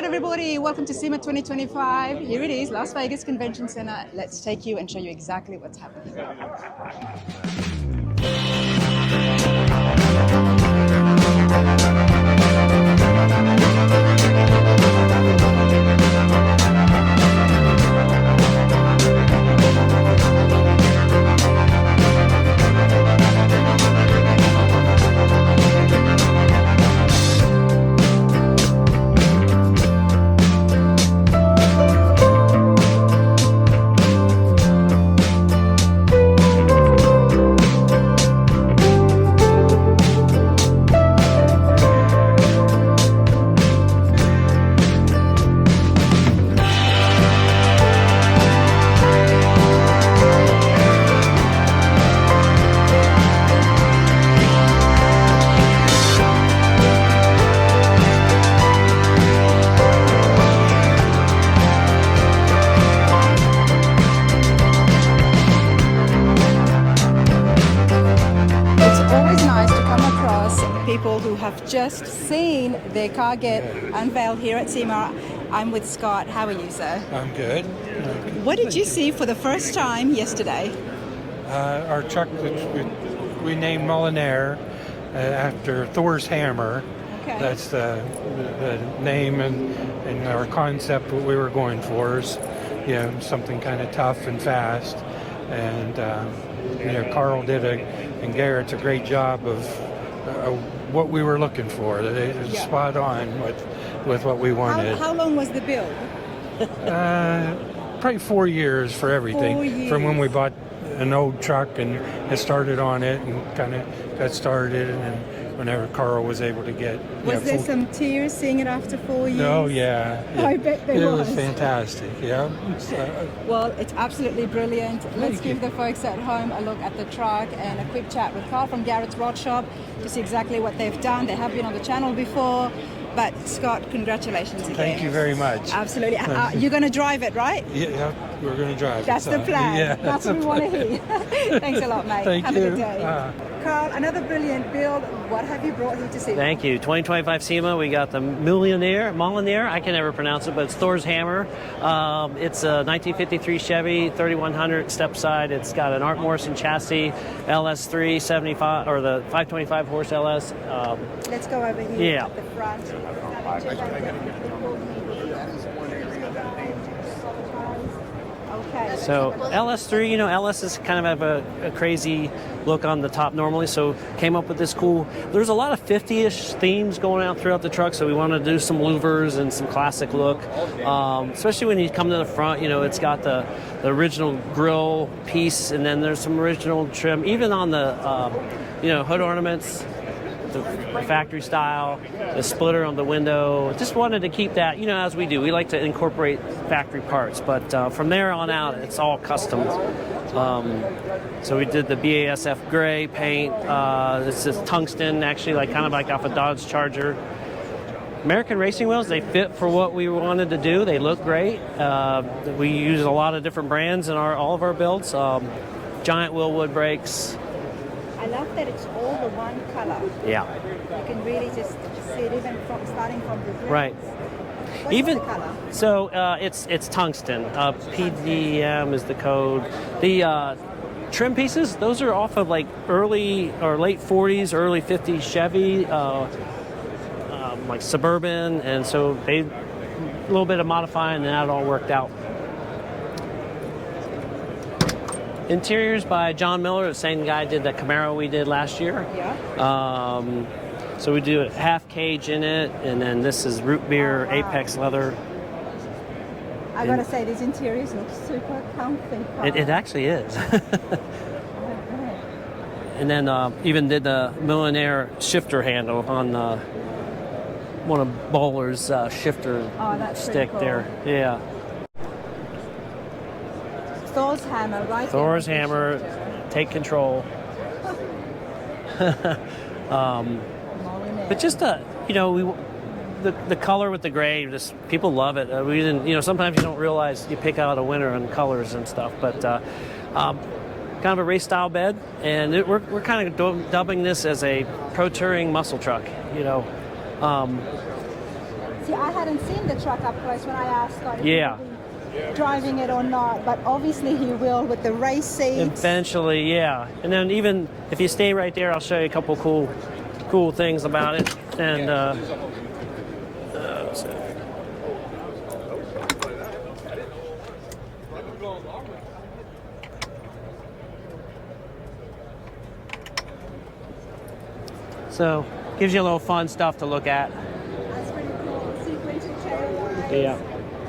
right, everybody, welcome to Sema 2025. Here it is, Las Vegas Convention Center. Let's take you and show you exactly what's happening. People who have just seen their car get unveiled here at Sema. I'm with Scott. How are you, sir? I'm good. What did you see for the first time yesterday? Our truck, which we named Molinaire after Thor's hammer. Okay. That's the name and our concept. What we were going for is, something kind of tough and fast. And Carl and Garrett's a great job of what we were looking for. They were spot on with what we wanted. How long was the build? Probably 4 years for everything. 4 years. From when we bought an old truck and had started on it and kind of got started, and whenever Carl was able to get. Was there some tears seeing it after 4 years? Oh yeah. I bet there was. It was fantastic. Yeah. Well, it's absolutely brilliant. Let's give the folks at home a look at the truck and a quick chat with Carl from Garrett's Rod Shop to see exactly what they've done. They have been on the channel before. But Scott, congratulations again. Thank you very much. Absolutely. You're going to drive it, right? Yeah, we're going to drive it. That's the plan. Yeah, that's what we want to hear. Thanks a lot, mate. Thank Have you. a good day. Carl, another brilliant build. What have you brought here to see? Thank you. 2025 Sema, we got the Molinaire. I can never pronounce it, but it's Thor's hammer. It's a 1953 Chevy 3100 step side. It's got an Art Morrison chassis, LS3 75 or the 525 horse LS. Let's go over here at the front. Okay. So LS3, LS is kind of have a crazy look on the top normally, so came up with this cool. There's a lot of 50-ish themes going out throughout the truck, so we wanted to do some louvers and some classic look, especially when you come to the front. It's got the original grille piece, and then there's some original trim, even on the hood ornaments. The factory style, the splitter on the window. Just wanted to keep that, as we do. We like to incorporate factory parts, but from there on out, it's all custom. So we did the BASF gray paint. This is tungsten, actually, kind of like off a Dodge Charger. American racing wheels, they fit for what we wanted to do. They look great. We use a lot of different brands in all of our builds. Giant wheel wood brakes. I love that it's all the one color. Yeah. You can really just see it even starting from the grill. Right. What's the color? So it's tungsten. PDM is the code. The trim pieces, those are off of early or late 40s, early 50s Chevy, Suburban, and so they a little bit of modifying, and that all worked out. Interiors by John Miller, the same guy did the Camaro we did last year. Yeah. So we do a half cage in it, and then this is root beer Apex leather. I gotta say, these interiors look super comfy. It actually is. And then even did the Molinaire shifter handle on one of Bowler's shifter stick cool. there. Yeah. Thor's hammer, right? Thor's hammer, take control. But just the color with the gray, just people love it. We didn't, sometimes you don't realize you pick out a winner on colors and stuff. But kind of a race style bed, and we're kind of dubbing this as a pro touring muscle truck. So See, I hadn't seen the truck up close when I asked Scott if Yeah. he would be driving it or not, but obviously he will with the race seats. Eventually, yeah. And then even if you stay right there, I'll show you a couple cool things about it. And so gives you a little fun stuff to look at. That's pretty cool. Sequential tail lights. Yeah.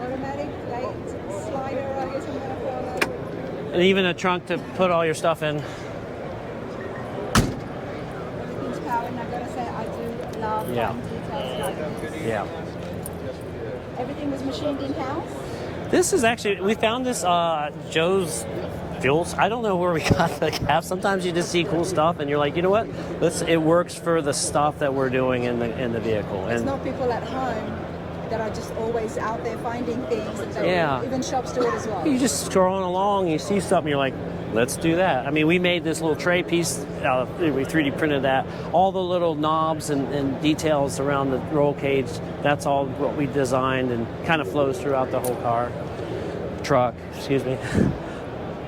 Automatic plate slider, I guess I'm going to call it. And even a trunk to put all your stuff in. Everything's powered, and I've got to say, I do love Yeah. fine details like this. Yeah. Everything was machined in-house. This is actually, we found this Joe's Fuels. I don't know where we got the cap. Sometimes you just see cool stuff and you're like, you know what? It works for the stuff that we're doing in the vehicle. It's And not people at home that are just always out there finding things. Yeah. Even shops do it as well. you just scrolling along, you see something, you're like, let's do that. I mean, we made this little tray piece, we 3D printed that. All the little knobs and details around the roll cage, that's all what we designed and kind of flows throughout the whole truck, excuse me.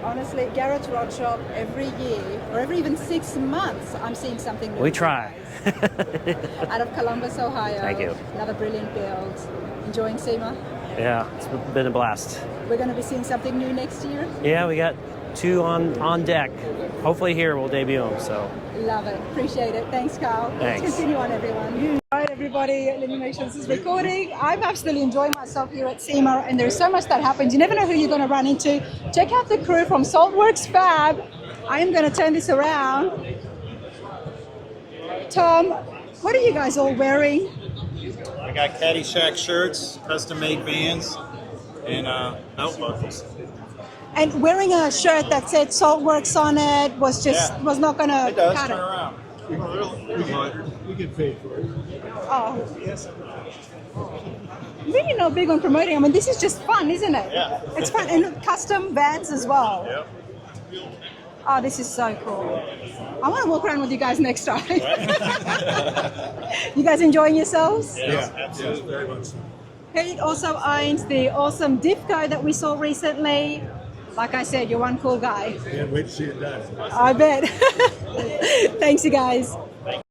Honestly, Garrett's Rod Shop, every year, or every even 6 months, I'm seeing something new. We with you try. guys. Out of Columbus, Ohio. Thank you. Another brilliant build. Enjoying Sema? Yeah, it's been a blast. We're going to be seeing something new next year. Yeah, we got 2 on deck. Hopefully here we'll debut them, so. Love it. Appreciate it. Thanks, Carl. Thanks. Let's continue on, everyone. All right, everybody. Let me make sure this is recording. I'm absolutely enjoying myself here at Sema, and there's so much that happens. You never know who you're going to run into. Check out the crew from Saltworks Fab. I am going to turn this around. Tom, what are you guys all wearing? I got Caddyshack shirts, custom-made Vans, and belt buckles. And wearing a shirt that said Saltworks on it was not going to It does cut turn it. around. We get paid for it. Oh. Really not big on promoting. I mean, this is just fun, isn't it? Yeah. It's fun. And custom Vans as well. Yep. Oh, this is so cool. I want to walk around with you guys next time. You guys enjoying yourselves? Yeah, absolutely. Very much. Pete also owns the awesome Diffco that we saw recently. Like I said, you're one cool guy. Can't wait to see it done. I bet. Thanks, you guys.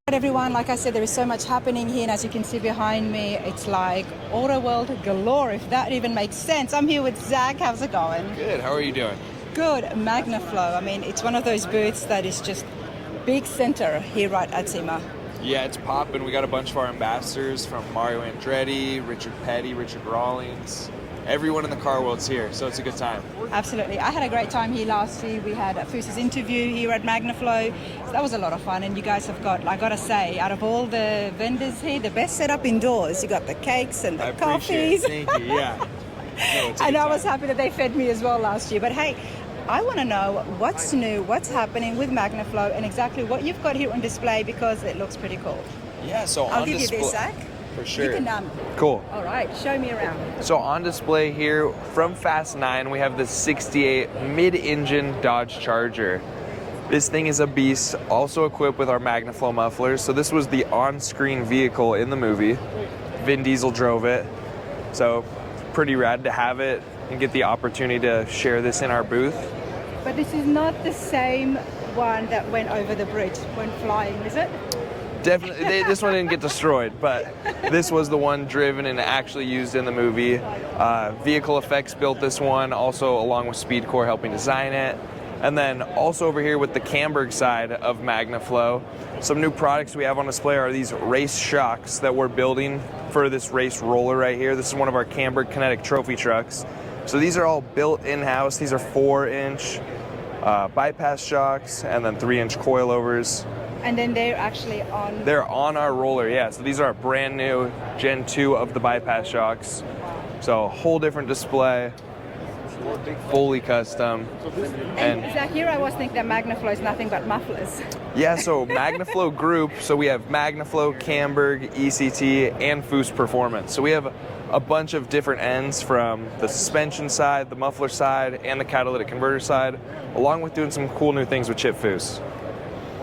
Everyone, like I said, there is so much happening here, and as you can see behind me, it's like Auto World galore, if that even makes sense. I'm here with Zach. How's it going? Good. How are you doing? Good. Magnaflow. I mean, it's one of those booths that is just big center here right at Sema. Yeah, it's popping. We got a bunch of our ambassadors from Mario Andretti, Richard Petty, Richard Rawlings. Everyone in the car world's here, so it's a good time. Absolutely. I had a great time here last year. We had Fusa's interview here at Magnaflow. So that was a lot of fun. And you guys have got, I got to say, out of all the vendors here, the best setup indoors. You got the cakes and the I appreciate coffees. it. Thank you. Yeah. No, it's a And good I was time. happy that they fed me as well last year. But hey, I want to know what's new, what's happening with Magnaflow, and exactly what you've got here on display because it looks pretty cool. Yeah, so I'll on give display. you this, Zach. For sure. You can, Cool. all right, show me around. So on display here from Fast 9, we have the 68 mid-engine Dodge Charger. This thing is a beast, also equipped with our Magnaflow mufflers. So this was the on-screen vehicle in the movie. Vin Diesel drove it. So pretty rad to have it and get the opportunity to share this in our booth. But this is not the same one that went over the bridge when flying, is it? Definitely, this one didn't get destroyed, but this was the one driven and actually used in the movie. Vehicle Effects built this one, also along with Speedcore helping design it. And then also over here with the Camberg side of Magnaflow, some new products we have on display are these race shocks that we're building for this race roller right here. This is one of our Camberg Kinetic Trophy trucks. So these are all built in-house. These are 4-inch bypass shocks and then 3-inch coilovers. And then they're actually on. They're on our roller, yeah. So these are our brand new Gen 2 of the bypass shocks. So a whole different display, fully custom. And Zach, here I was thinking that Magnaflow is nothing but mufflers. Yeah, so Magnaflow Group, so we have Magnaflow, Camberg, ECT, and Foose Performance. So we have a bunch of different ends from the suspension side, the muffler side, and the catalytic converter side, along with doing some cool new things with Chip Foose.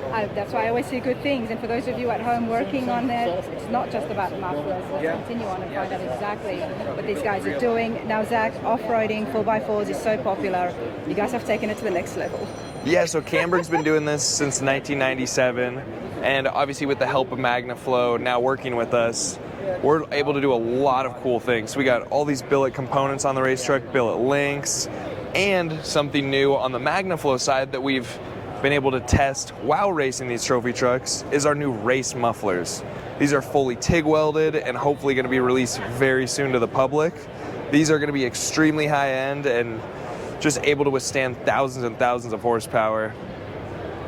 That's why I always see good things. And for those of you at home working on it, it's not just about the mufflers. Let's continue on and find out exactly what these guys are doing. Now, Zach, off-roading 4x4s is so popular. You guys have taken it to the next level. Yeah, so Camberg's been doing this since 1997, and obviously with the help of Magnaflow now working with us, we're able to do a lot of cool things. We got all these billet components on the race truck, billet links, and something new on the Magnaflow side that we've been able to test while racing these trophy trucks is our new race mufflers. These are fully TIG welded and hopefully going to be released very soon to the public. These are going to be extremely high end and just able to withstand thousands and thousands of horsepower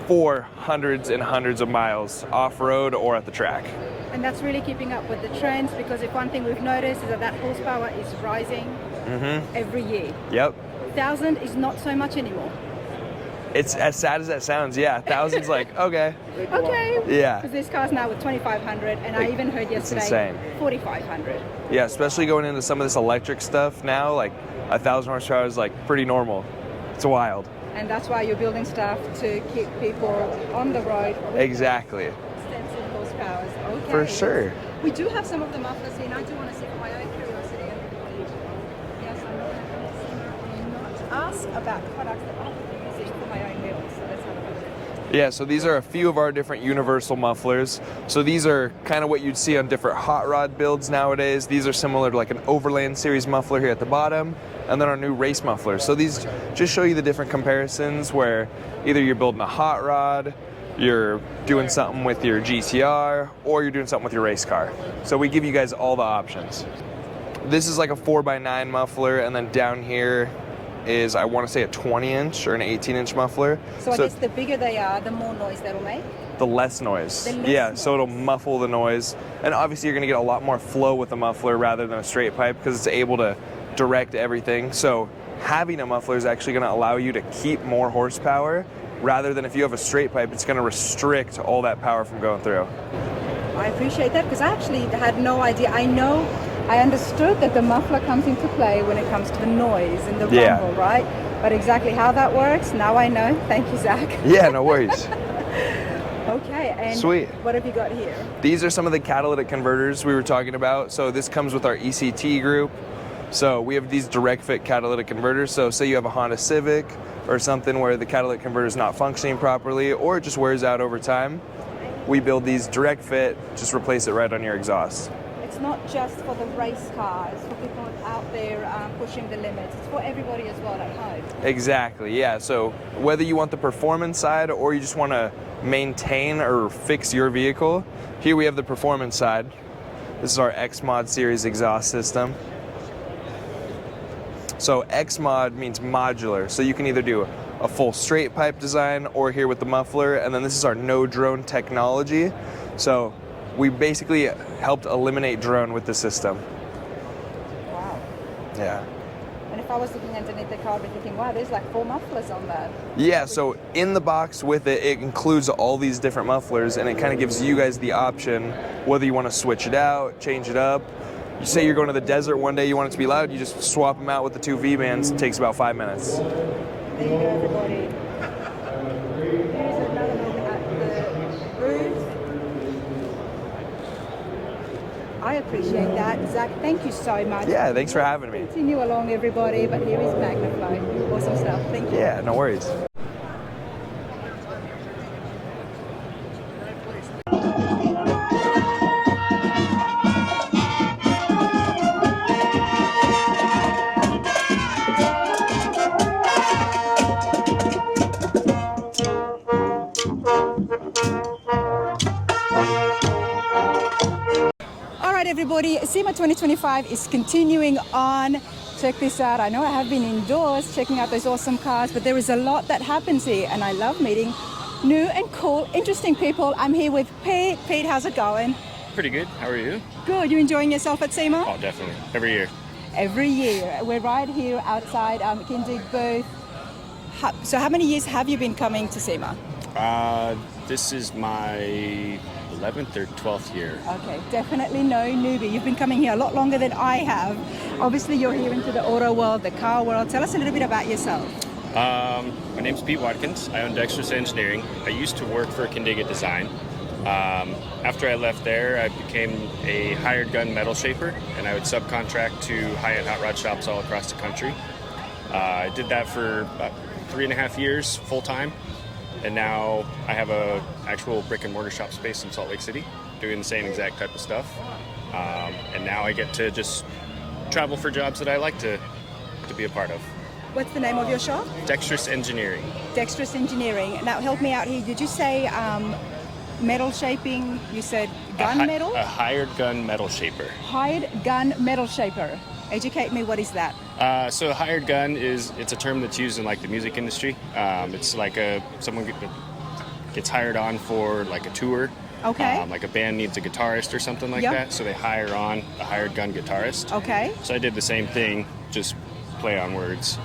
for hundreds and hundreds of miles off-road or at the track. And that's really keeping up with the trends, because if one thing we've noticed is that horsepower is rising every year. Yep. 1,000 is not so much anymore. It's as sad as that sounds, yeah. 1,000's like, okay. Okay. Yeah. Because this car's now with 2,500, and I even heard yesterday 4,500. Yeah, especially going into some of this electric stuff now, like 1,000 horsepower is like pretty normal. It's wild. And that's why you're building stuff to keep people on the road. Exactly. Extensive horsepowers. Okay. For sure. We do have some of the mufflers here, and I do want to see for my own curiosity. Yes, I'm not ask about the products that I'm using for my own wheels. So let's have a look. Yeah, so these are a few of our different universal mufflers. So these are kind of what you'd see on different hot rod builds nowadays. These are similar to like an Overland Series muffler here at the bottom, and then our new race muffler. So these just show you the different comparisons where either you're building a hot rod, you're doing something with your GTR, or you're doing something with your race car. So we give you guys all the options. This is like a 4x9 muffler, and then down here is, I want to say, a 20-inch or an 18-inch muffler. So I guess the bigger they are, the more noise that'll make? The less noise. The less noise. So it'll muffle the noise. And obviously you're going to get a lot more flow with the muffler rather than a straight pipe because it's able to direct everything. So having a muffler is actually going to allow you to keep more horsepower rather than if you have a straight pipe, it's going to restrict all that power from going through. I appreciate that, because I actually had no idea. I understood that the muffler comes into play when it comes to the noise and the rumble, right? But exactly how that works, now I know. Thank you, Zach. Yeah, no worries. Okay, and sweet. What have you got here? These are some of the catalytic converters we were talking about. So this comes with our ECT group. So we have these direct fit catalytic converters. So say you have a Honda Civic or something where the catalytic converter is not functioning properly or it just wears out over time. We build these direct fit, just replace it right on your exhaust. It's not just for the race cars, for people out there pushing the limits. It's for everybody as well at home. Exactly, yeah. So whether you want the performance side or you just want to maintain or fix your vehicle, here we have the performance side. This is our X-Mod series exhaust system. So X-Mod means modular. So you can either do a full straight pipe design or here with the muffler. And then this is our no drone technology. So we basically helped eliminate drone with the system. Wow. Yeah. And if I was looking underneath the car, I'd be thinking, wow, there's like 4 mufflers on that. Yeah, so in the box with it, it includes all these different mufflers, and it kind of gives you guys the option whether you want to switch it out, change it up. You say you're going to the desert one day, you want it to be loud, you just swap them out with the 2 V-bands. It takes about 5 minutes. There you go, everybody. Here's another look at the booth. I appreciate that. Zach, thank you so much. Yeah, thanks for having me. Continue along, everybody, but here is Magnaflow. Awesome stuff. Thank you. Yeah, no worries. Everybody, Sema 2025 is continuing on. Check this out. I know I have been indoors checking out those awesome cars, but there is a lot that happens here, and I love meeting new and cool, interesting people. I'm here with Pete. Pete, how's it going? Pretty good. How are you? Good. You enjoying yourself at Sema? Oh, definitely. Every year. Every year. We're right here outside Kindig booth. So how many years have you been coming to Sema? This is my 11th or 12th year. Okay, definitely no newbie. You've been coming here a lot longer than I have. Obviously, you're here into the auto world, the car world. Tell us a little bit about yourself. My name's Pete Watkins. I own Dexterous Engineering. I used to work for Candiga Design. After I left there, I became a hired gun metal shaper, and I would subcontract to high-end hot rod shops all across the country. I did that for about 3.5 years full-time, and now I have a actual brick and mortar shop space in Salt Lake City doing the same exact type of stuff. And now I get to just travel for jobs that I like to be a part of. What's the name of your shop? Dexterous Engineering. Dexterous Engineering. Now help me out here. Did you say metal shaping? You said gun metal? A hired gun metal shaper. Hired gun metal shaper. Educate me, what is that? So a hired gun it's a term that's used in like the music industry. It's like someone gets hired on for like a tour. Okay. Like a band needs a guitarist or something like that, so they hire on a hired gun guitarist. Okay. So I did the same thing, just play on words.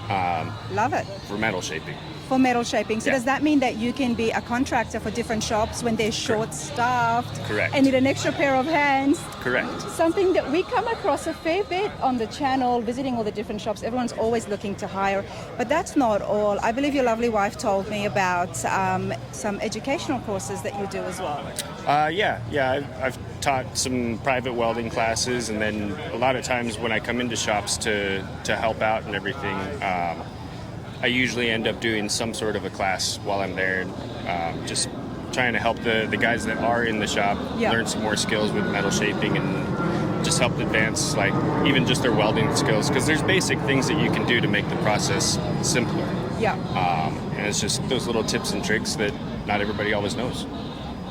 Love it. For metal shaping. For metal shaping. So Yeah. does that mean that you can be a contractor for different shops when they're short-staffed? Correct. And need an extra pair of hands? Correct. Something that we come across a fair bit on the channel, visiting all the different shops. Everyone's always looking to hire, but that's not all. I believe your lovely wife told me about some educational courses that you do as well. Yeah. I've taught some private welding classes, and then a lot of times when I come into shops to help out and everything, I usually end up doing some sort of a class while I'm there, just trying to help the guys that are in the shop learn some more skills with metal shaping and just help advance like even just their welding skills, because there's basic things that you can do to make the process simpler. Yeah. And it's just those little tips and tricks that not everybody always knows.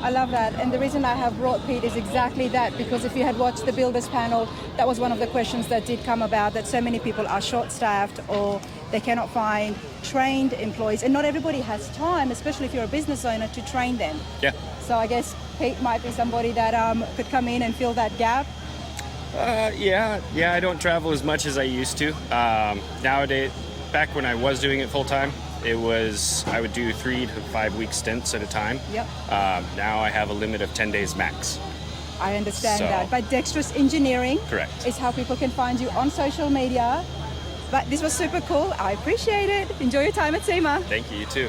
I love that, and the reason I have brought Pete is exactly that, because if you had watched the builders panel, that was one of the questions that did come about, that so many people are short-staffed or they cannot find trained employees, and not everybody has time, especially if you're a business owner, to train them. Yeah. So I guess Pete might be somebody that could come in and fill that gap. Yeah, I don't travel as much as I used to. Nowadays, back when I was doing it full-time, I would do 3 to 5 week stints at a time. Yep. Now I have a limit of 10 days max. I understand So- that. But Dexterous Engineering Correct. is how people can find you on social media. But this was super cool. I appreciate it. Enjoy your time at Sema. Thank you, you too.